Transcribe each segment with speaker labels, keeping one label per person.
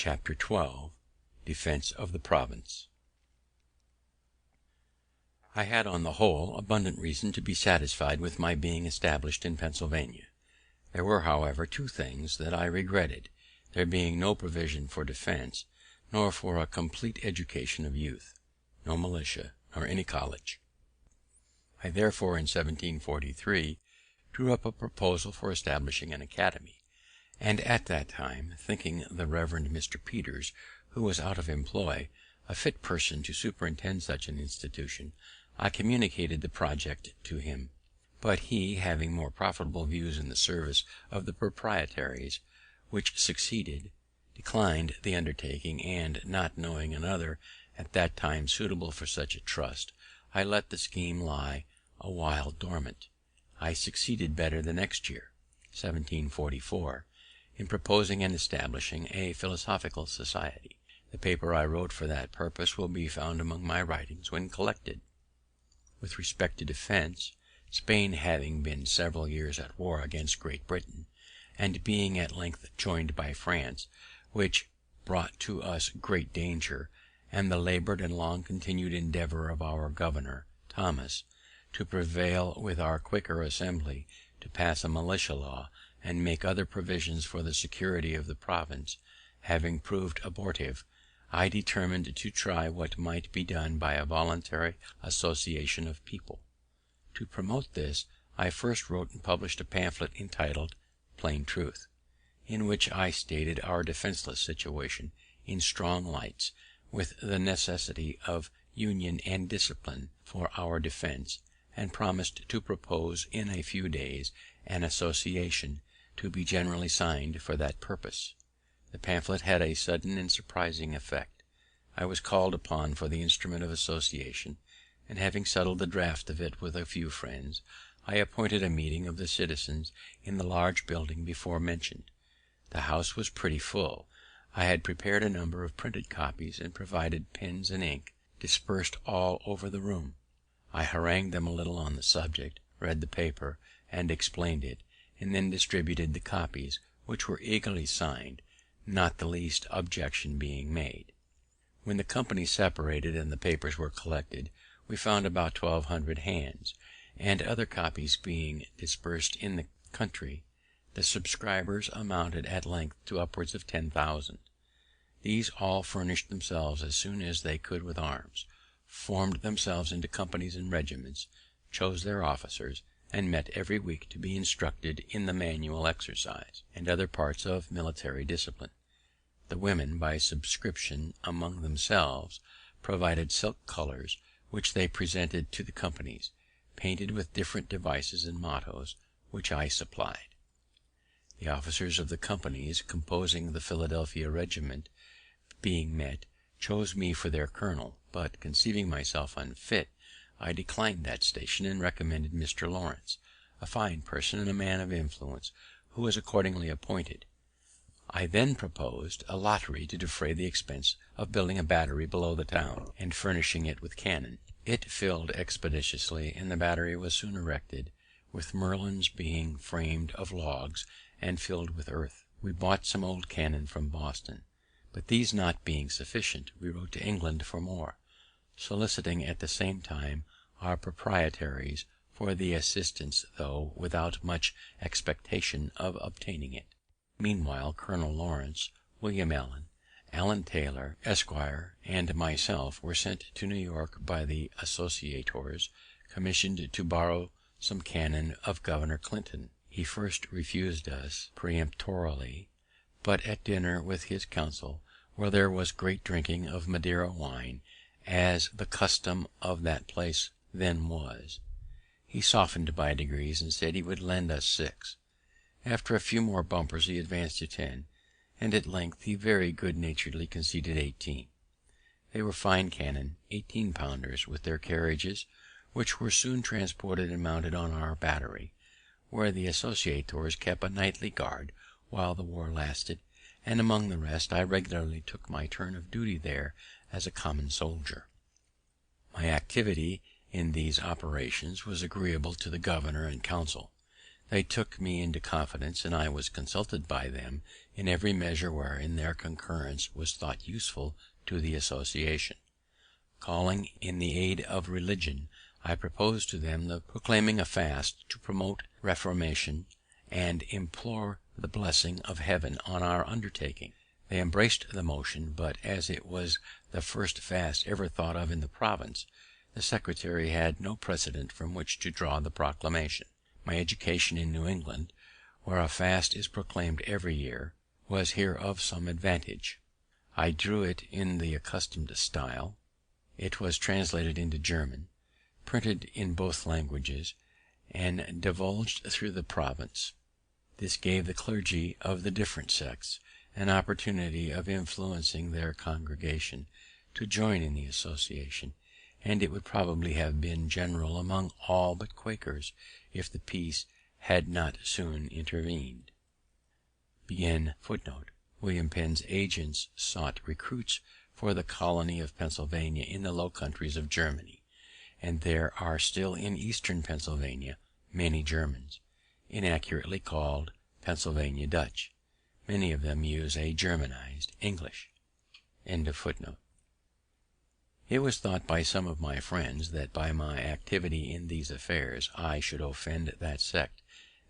Speaker 1: Chapter 12. Defense of the Province. I had on the whole abundant reason to be satisfied with my being established in Pennsylvania. There were, however, two things that I regretted, there being no provision for defense, nor for a complete education of youth, no militia, nor any college. I therefore, in 1743, drew up a proposal for establishing an academy, and at that time, thinking the Reverend Mr. Peters, who was out of employ, a fit person to superintend such an institution, I communicated the project to him; but he, having more profitable views in the service of the proprietaries, which succeeded, declined the undertaking, and, not knowing another at that time suitable for such a trust, I let the scheme lie a while dormant. I succeeded better the next year, 1744, in proposing and establishing a philosophical society. The paper I wrote for that purpose will be found among my writings when collected. With respect to defense, Spain having been several years at war against Great Britain, and being at length joined by France, which brought to us great danger, and the labour'd and long continued endeavour of our governor, Thomas, to prevail with our Quaker Assembly to pass a militia law, and make other provisions for the security of the province, having proved abortive, I determined to try what might be done by a voluntary association of people. To promote this, I first wrote and published a pamphlet entitled Plain Truth, in which I stated our defenceless situation in strong lights, with the necessity of union and discipline for our defense, and promised to propose in a few days an association to be generally signed for that purpose. The pamphlet had a sudden and surprising effect. I was called upon for the instrument of association, and having settled the draft of it with a few friends, I appointed a meeting of the citizens in the large building before mentioned. The house was pretty full. I had prepared a number of printed copies, and provided pens and ink dispersed all over the room. I harangued them a little on the subject, read the paper, and explained it, and then distributed the copies, which were eagerly signed, not the least objection being made. When the company separated and the papers were collected, we found about 1200 hands, and other copies being dispersed in the country, the subscribers amounted at length to upwards of 10,000. These all furnished themselves as soon as they could with arms, formed themselves into companies and regiments, chose their officers, and met every week to be instructed in the manual exercise, and other parts of military discipline. The women, by subscription among themselves, provided silk colours, which they presented to the companies, painted with different devices and mottos, which I supplied. The officers of the companies composing the Philadelphia regiment, being met, chose me for their colonel, but, conceiving myself unfit, I declined that station, and recommended Mr. Lawrence, a fine person and a man of influence, who was accordingly appointed. I then proposed a lottery to defray the expense of building a battery below the town, and furnishing it with cannon. It filled expeditiously, and the battery was soon erected, with merlons being framed of logs and filled with earth. We bought some old cannon from Boston, but these not being sufficient, we wrote to England for more, soliciting at the same time our proprietaries for the assistance, though without much expectation of obtaining it. Meanwhile, Colonel Lawrence, William Allen Taylor, Esquire, and myself were sent to New York by the associators, commissioned to borrow some cannon of Governor Clinton. He first refused us peremptorily, but at dinner with his council, where there was great drinking of Madeira wine, as the custom of that place then was, he softened by degrees, and said he would lend us 6. After a few more bumpers he advanced to 10, and at length he very good naturedly conceded 18. They were fine cannon, 18-pounders, with their carriages, which were soon transported and mounted on our battery, where the associators kept a nightly guard while the war lasted, and among the rest I regularly took my turn of duty there as a common soldier. My activity in these operations was agreeable to the governor and council. They took me into confidence, and I was consulted by them in every measure wherein their concurrence was thought useful to the association. Calling in the aid of religion, I proposed to them the proclaiming a fast to promote reformation, and implore the blessing of Heaven on our undertaking. They embraced the motion, but as it was the first fast ever thought of in the province, the secretary had no precedent from which to draw the proclamation. My education in New England, where a fast is proclaimed every year, was here of some advantage. I drew it in the accustomed style. It was translated into German, printed in both languages, and divulged through the province. This gave the clergy of the different sects an opportunity of influencing their congregation to join in the association, and it would probably have been general among all but Quakers if the peace had not soon intervened. William Penn's agents sought recruits for the colony of Pennsylvania in the Low Countries of Germany, and there are still in eastern Pennsylvania many Germans, inaccurately called Pennsylvania Dutch. Many of them use a Germanized English. It was thought by some of my friends that by my activity in these affairs I should offend that sect,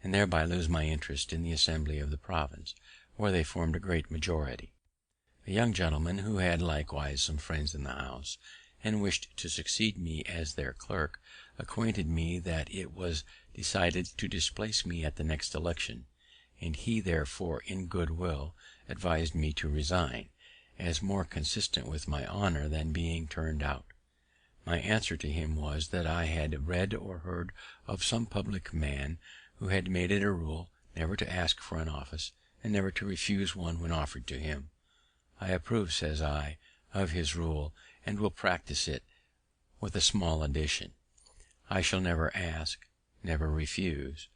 Speaker 1: and thereby lose my interest in the assembly of the province, where they formed a great majority. A young gentleman, who had likewise some friends in the House, and wished to succeed me as their clerk, acquainted me that it was decided to displace me at the next election, and he therefore in good will advised me to resign, as more consistent with my honour than being turned out. My answer to him was that I had read or heard of some public man who had made it a rule never to ask for an office, and never to refuse one when offered to him. I approve, says I, of his rule, and will practice it, with a small addition. I shall never ask, never refuse,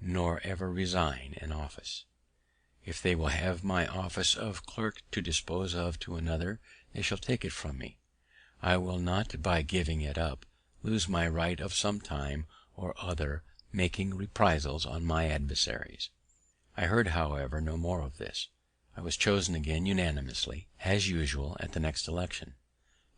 Speaker 1: nor ever resign an office. If they will have my office of clerk to dispose of to another, they shall take it from me. I will not, by giving it up, lose my right of some time or other making reprisals on my adversaries. I heard, however, no more of this. I was chosen again unanimously, as usual, at the next election.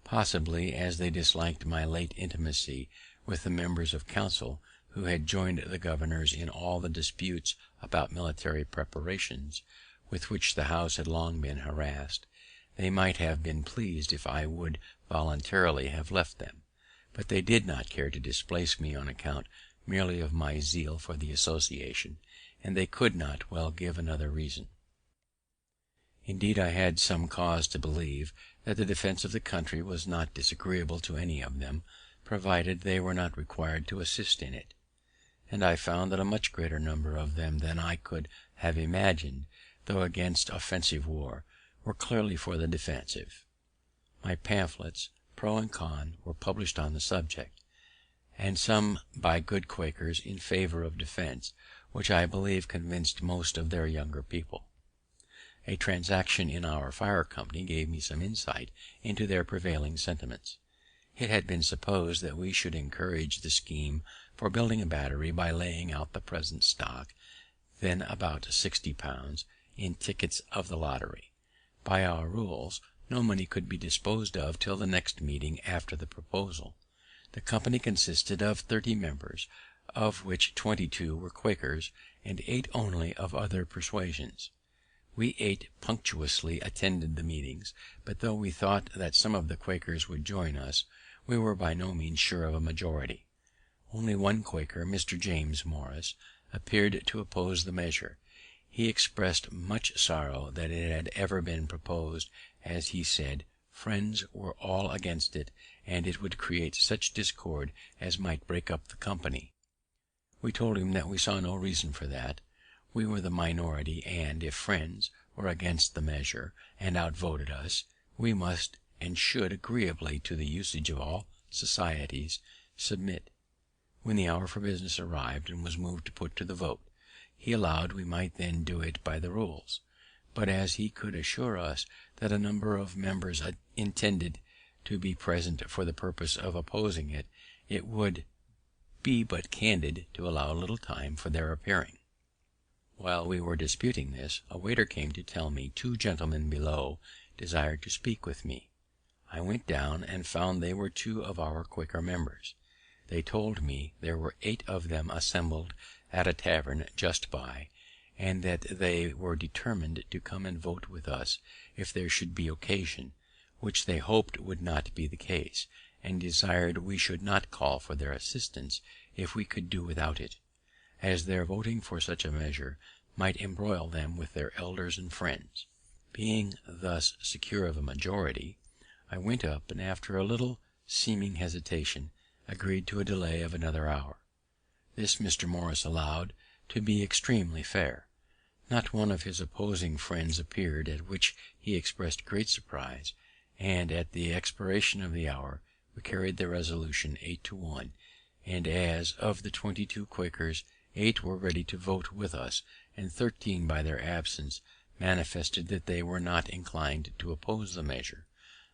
Speaker 1: Possibly as they disliked my late intimacy with the members of council who had joined the governors in all the disputes about military preparations with which the House had long been harassed, they might have been pleased if I would voluntarily have left them, but they did not care to displace me on account merely of my zeal for the association, and they could not well give another reason. Indeed, I had some cause to believe that the defense of the country was not disagreeable to any of them, provided they were not required to assist in it, and I found that a much greater number of them than I could have imagined, though against offensive war, were clearly for the defensive. My pamphlets, pro and con, were published on the subject, and some by good Quakers in favour of defense, which I believe convinced most of their younger people. A transaction in our fire company gave me some insight into their prevailing sentiments. It had been supposed that we should encourage the scheme for building a battery by laying out the present stock, then about £60, in tickets of the lottery. By our rules, no money could be disposed of till the next meeting after the proposal. The company consisted of 30 members, of which 22 were Quakers, and 8 only of other persuasions. We 8 punctually attended the meetings, but though we thought that some of the Quakers would join us, we were by no means sure of a majority. Only one Quaker, Mr. James Morris, appeared to oppose the measure. He expressed much sorrow that it had ever been proposed, as he said, friends were all against it, and it would create such discord as might break up the company. We told him that we saw no reason for that. We were the minority, and if friends were against the measure and outvoted us, we must and should, agreeably to the usage of all societies, submit. When the hour for business arrived, and was moved to put to the vote, he allowed we might then do it by the rules; but as he could assure us that a number of members intended to be present for the purpose of opposing it, it would be but candid to allow a little time for their appearing. While we were disputing this, a waiter came to tell me 2 gentlemen below desired to speak with me. I went down, and found they were 2 of our Quaker members. They told me there were 8 of them assembled at a tavern just by, and that they were determined to come and vote with us if there should be occasion, which they hoped would not be the case, and desired we should not call for their assistance if we could do without it, as their voting for such a measure might embroil them with their elders and friends. Being thus secure of a majority, I went up, and after a little seeming hesitation, agreed to a delay of another hour. This Mr. Morris allowed to be extremely fair. Not one of his opposing friends appeared, at which he expressed great surprise, and at the expiration of the hour we carried the resolution 8 to 1, and as of the 22 Quakers 8 were ready to vote with us, and 13 by their absence manifested that they were not inclined to oppose the measure.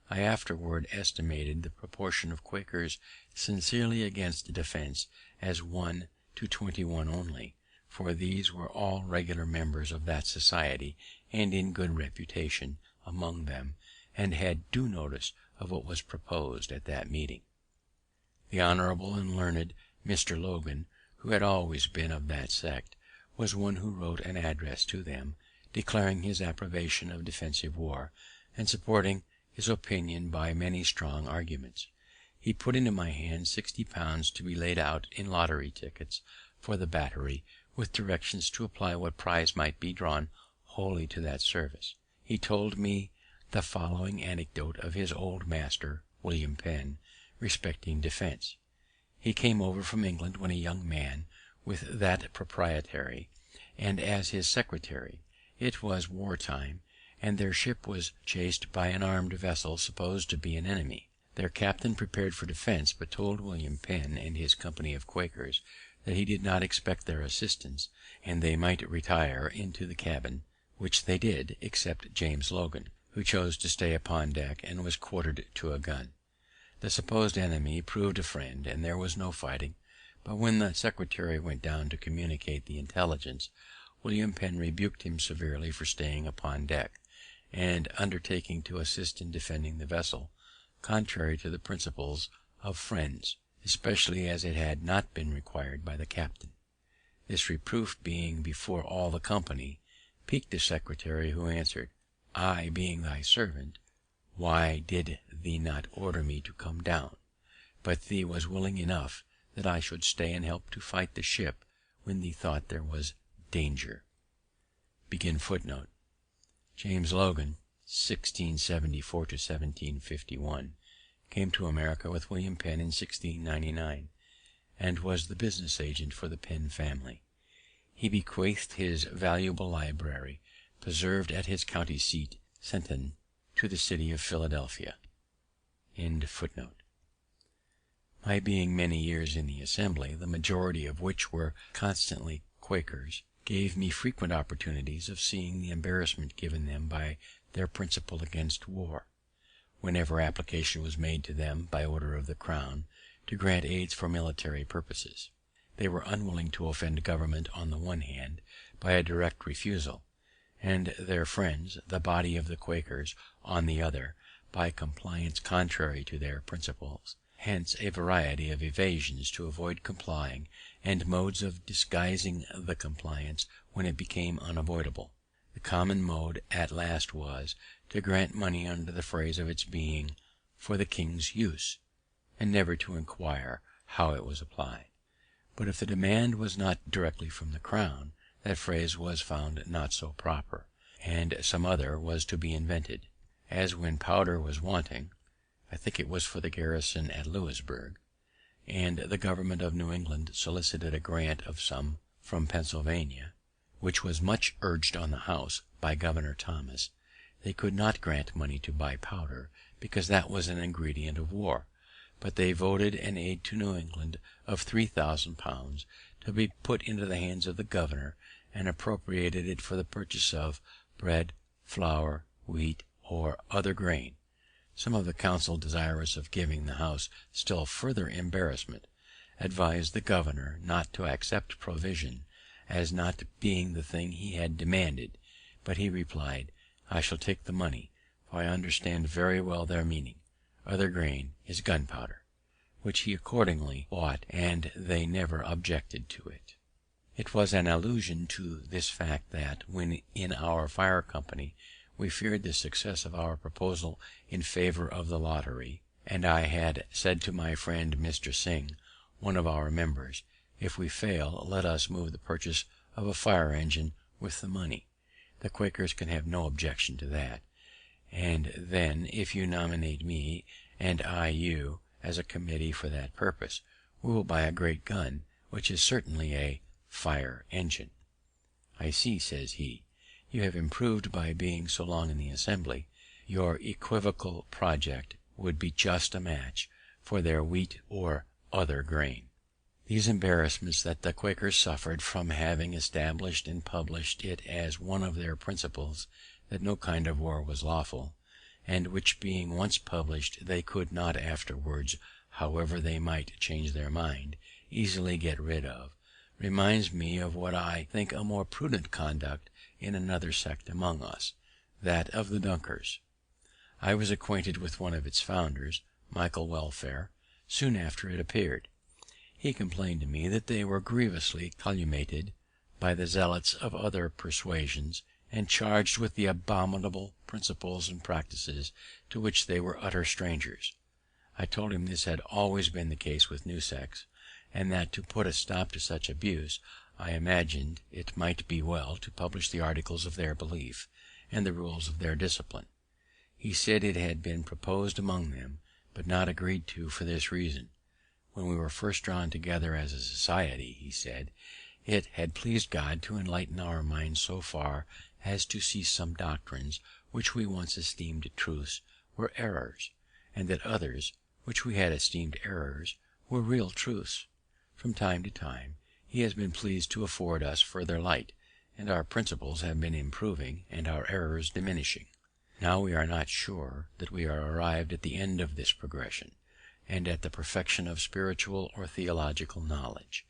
Speaker 1: I afterward estimated the proportion of Quakers sincerely against the defense as 1 to 21 only, for these were all regular members of that society, and in good reputation among them, and had due notice of what was proposed at that meeting. The honourable and learned Mr. Logan, who had always been of that sect, was one who wrote an address to them, declaring his approbation of defensive war, and supporting his opinion by many strong arguments. He put into my hands £60 to be laid out in lottery tickets for the battery, with directions to apply what prize might be drawn wholly to that service. He told me the following anecdote of his old master, William Penn, respecting defense. He came over from England when a young man, with that proprietary, and as his secretary. It was war time, and their ship was chased by an armed vessel supposed to be an enemy. Their captain prepared for defense, but told William Penn and his company of Quakers that he did not expect their assistance, and they might retire into the cabin, which they did, except James Logan, who chose to stay upon deck, and was quartered to a gun. The supposed enemy proved a friend, and there was no fighting, but when the secretary went down to communicate the intelligence, William Penn rebuked him severely for staying upon deck, and undertaking to assist in defending the vessel, contrary to the principles of friends, especially as it had not been required by the captain. This reproof being before all the company, piqued the secretary, who answered, "I being thy servant, why did thee not order me to come down? But thee was willing enough that I should stay and help to fight the ship when thee thought there was danger." James Logan, 1674 to 1751, came to America with William Penn in 1699, and was the business agent for the Penn family. He bequeathed his valuable library, preserved at his county seat, Centon, to the city of Philadelphia. My being many years in the Assembly, the majority of which were constantly Quakers, gave me frequent opportunities of seeing the embarrassment given them by their principle against war. Whenever application was made to them, by order of the crown, to grant aids for military purposes, they were unwilling to offend government on the one hand by a direct refusal, and their friends, the body of the Quakers, on the other, by compliance contrary to their principles. Hence a variety of evasions to avoid complying, and modes of disguising the compliance when it became unavoidable. The common mode at last was, to grant money under the phrase of its being for the king's use, and never to inquire how it was applied. But if the demand was not directly from the crown, that phrase was found not so proper, and some other was to be invented; as when powder was wanting, I think it was for the garrison at Louisburg, and the government of New England solicited a grant of some from Pennsylvania, which was much urged on the House by Governor Thomas. They could not grant money to buy powder, because that was an ingredient of war, but they voted an aid to New England of £3,000 to be put into the hands of the governor, and appropriated it for the purchase of bread, flour, wheat, or other grain. Some of the council, desirous of giving the House still further embarrassment, advised the governor not to accept provision, as not being the thing he had demanded; but he replied, "I shall take the money, for I understand very well their meaning. Other grain is gunpowder," which he accordingly bought, and they never objected to it. It was an allusion to this fact that, when in our fire company, we feared the success of our proposal in favour of the lottery, and I had said to my friend Mr. Sing, one of our members, "If we fail, let us move the purchase of a fire engine with the money. The Quakers can have no objection to that; and then, if you nominate me, and I you, as a committee for that purpose, we will buy a great gun, which is certainly a fire engine." "I see," says he, "you have improved by being so long in the Assembly. Your equivocal project would be just a match for their wheat or other grain." These embarrassments that the Quakers suffered from having established and published it as one of their principles that no kind of war was lawful, and which being once published they could not afterwards, however they might change their mind, easily get rid of, reminds me of what I think a more prudent conduct in another sect among us, that of the Dunkers. I was acquainted with one of its founders, Michael Welfare, soon after it appeared. He complained to me that they were grievously calumniated by the zealots of other persuasions, and charged with the abominable principles and practices to which they were utter strangers. I told him this had always been the case with new sects, and that to put a stop to such abuse, I imagined it might be well to publish the articles of their belief, and the rules of their discipline. He said it had been proposed among them, but not agreed to for this reason: when we were first drawn together as a society, he said, it had pleased God to enlighten our minds so far as to see some doctrines which we once esteemed truths were errors, and that others, which we had esteemed errors, were real truths. From time to time he has been pleased to afford us further light, and our principles have been improving and our errors diminishing. Now we are not sure that we are arrived at the end of this progression, and at the perfection of spiritual or theological knowledge,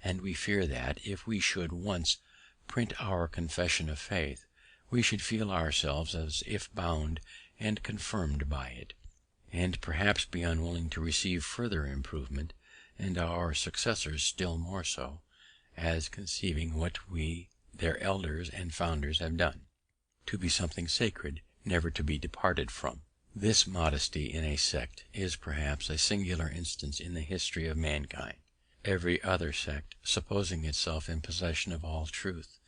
Speaker 1: and we fear that, if we should once print our confession of faith, we should feel ourselves as if bound and confirmed by it, and perhaps be unwilling to receive further improvement, and our successors still more so, as conceiving what we their elders and founders have done, to be something sacred, never to be departed from. This modesty in a sect is perhaps a singular instance in the history of mankind. Every other sect, supposing itself in possession of all truth,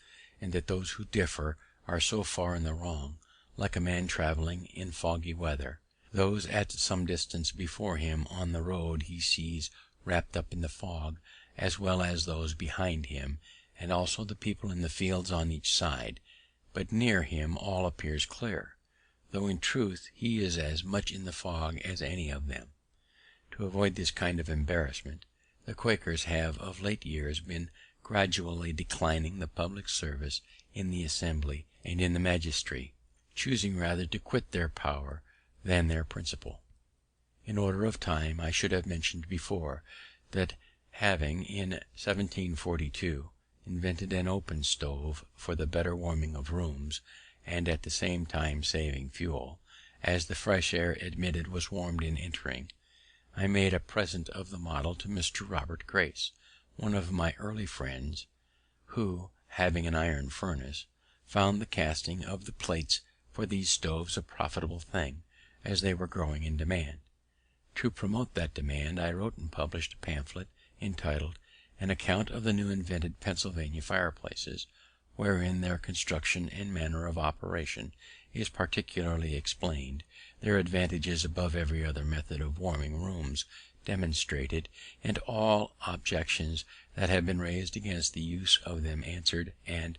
Speaker 1: and that those who differ are so far in the wrong, like a man travelling in foggy weather, those at some distance before him on the road he sees wrapped up in the fog, as well as those behind him, and also the people in the fields on each side, but near him all appears clear, though in truth he is as much in the fog as any of them. To avoid this kind of embarrassment, the Quakers have of late years been gradually declining the public service in the Assembly and in the magistracy, choosing rather to quit their power than their principle. In order of time, I should have mentioned before that, having in 1742 invented an open stove for the better warming of rooms, and at the same time saving fuel, as the fresh air admitted was warmed in entering, I made a present of the model to Mr. Robert Grace, one of my early friends, who, having an iron furnace, found the casting of the plates for these stoves a profitable thing, as they were growing in demand. To promote that demand, I wrote and published a pamphlet entitled An Account of the New Invented Pennsylvania Fireplaces, wherein their construction and manner of operation is particularly explained, their advantages above every other method of warming rooms demonstrated, and all objections that have been raised against the use of them answered and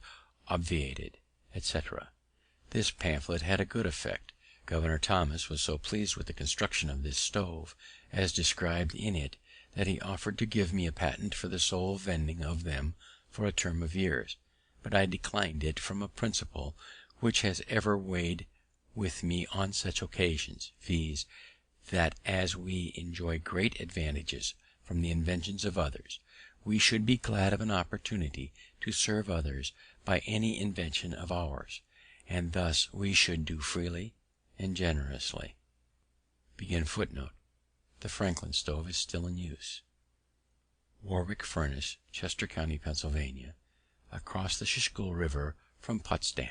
Speaker 1: obviated, etc. This pamphlet had a good effect. Governor Thomas was so pleased with the construction of this stove, as described in it, that he offered to give me a patent for the sole vending of them for a term of years, but I declined it from a principle which has ever weighed with me on such occasions, viz., that as we enjoy great advantages from the inventions of others, we should be glad of an opportunity to serve others by any invention of ours, and thus we should do freely and generously. The Franklin stove is still in use. Warwick Furnace, Chester County, Pennsylvania, across the Schuylkill River from Potsdam.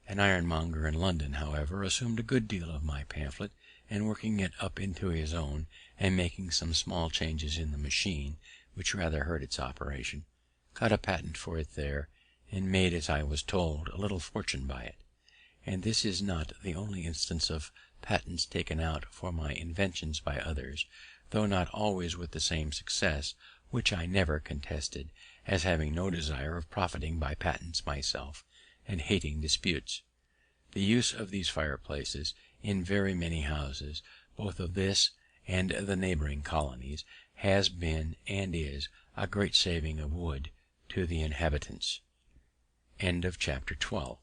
Speaker 1: An ironmonger in London, however, assumed a good deal of my pamphlet, and working it up into his own, and making some small changes in the machine, which rather hurt its operation, got a patent for it there, and made, as I was told, a little fortune by it. And this is not the only instance of patents taken out for my inventions by others, though not always with the same success, which I never contested, as having no desire of profiting by patents myself, and hating disputes. The use of these fireplaces in very many houses, both of this and the neighbouring colonies, has been and is a great saving of wood to the inhabitants. Chapter 12.